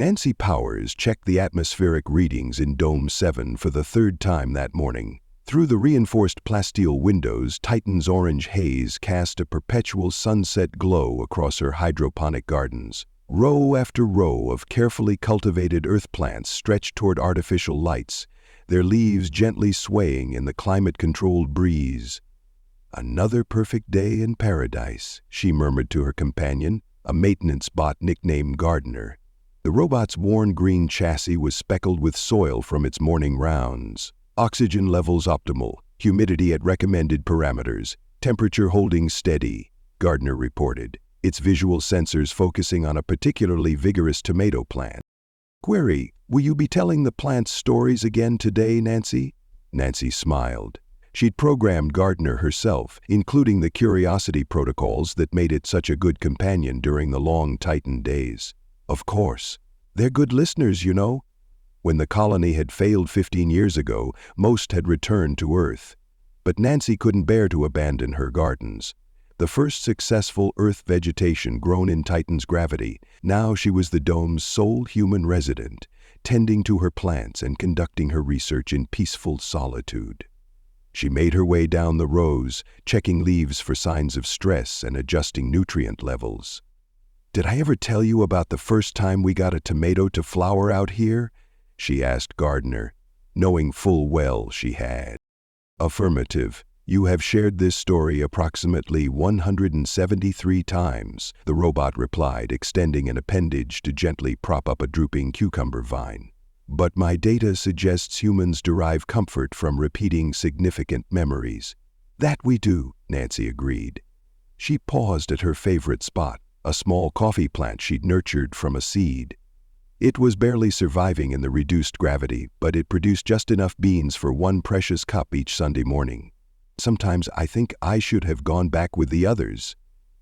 Nancy Powers checked the atmospheric readings in Dome 7 for the third time that morning. Through the reinforced plasteel windows, Titan's orange haze cast a perpetual sunset glow across her hydroponic gardens. Row after row of carefully cultivated earth plants stretched toward artificial lights, their leaves gently swaying in the climate-controlled breeze. "Another perfect day in paradise," she murmured to her companion, a maintenance bot nicknamed Gardener. The robot's worn green chassis was speckled with soil from its morning rounds. Oxygen levels optimal, humidity at recommended parameters, temperature holding steady, Gardener reported, its visual sensors focusing on a particularly vigorous tomato plant. Query, will you be telling the plants stories again today, Nancy? Nancy smiled. She'd programmed Gardener herself, including the curiosity protocols that made it such a good companion during the long Titan days. Of course. They're good listeners, you know. When the colony had failed 15 years ago, most had returned to Earth. But Nancy couldn't bear to abandon her gardens. The first successful Earth vegetation grown in Titan's gravity, now she was the dome's sole human resident, tending to her plants and conducting her research in peaceful solitude. She made her way down the rows, checking leaves for signs of stress and adjusting nutrient levels. "Did I ever tell you about the first time we got a tomato to flower out here?" she asked Gardener, knowing full well she had. "Affirmative. You have shared this story approximately 173 times," the robot replied, extending an appendage to gently prop up a drooping cucumber vine. "But my data suggests humans derive comfort from repeating significant memories." "That we do," Nancy agreed. She paused at her favorite spot, a small coffee plant she'd nurtured from a seed. It was barely surviving in the reduced gravity, but it produced just enough beans for one precious cup each Sunday morning. "Sometimes I think I should have gone back with the others.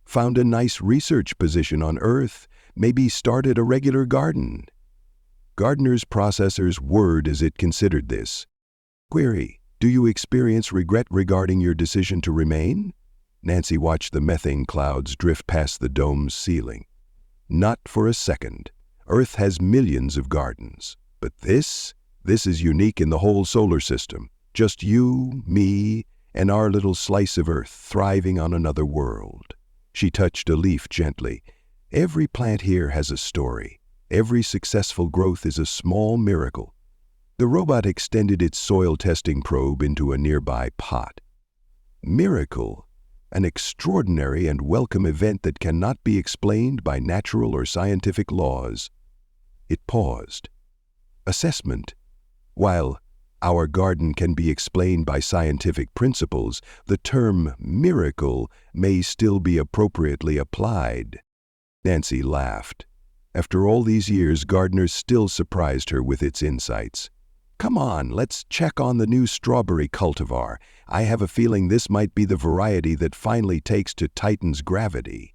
Found a nice research position on Earth, maybe started a regular garden." Gardener's processors whirred as it considered this. Query, do you experience regret regarding your decision to remain? Nancy watched the methane clouds drift past the dome's ceiling. Not for a second. Earth has millions of gardens. But this is unique in the whole solar system. Just you, me, and our little slice of Earth thriving on another world. She touched a leaf gently. Every plant here has a story. Every successful growth is a small miracle. The robot extended its soil testing probe into a nearby pot. Miracle? An extraordinary and welcome event that cannot be explained by natural or scientific laws. It paused. Assessment. While our garden can be explained by scientific principles, the term miracle may still be appropriately applied. Nancy laughed. After all these years, Gardener still surprised her with its insights. Come on, let's check on the new strawberry cultivar. I have a feeling this might be the variety that finally takes to Titan's gravity.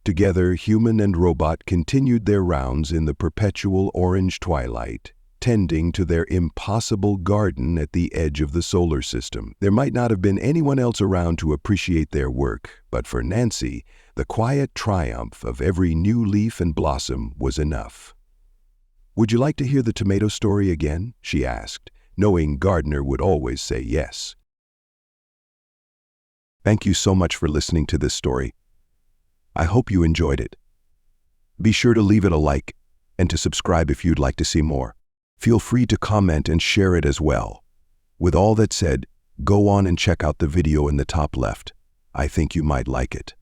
Together, human and robot continued their rounds in the perpetual orange twilight, tending to their impossible garden at the edge of the solar system. There might not have been anyone else around to appreciate their work, but for Nancy, the quiet triumph of every new leaf and blossom was enough. Would you like to hear the tomato story again? She asked, knowing Gardener would always say yes. Thank you so much for listening to this story. I hope you enjoyed it. Be sure to leave it a like and to subscribe if you'd like to see more. Feel free to comment and share it as well. With all that said, go on and check out the video in the top left. I think you might like it.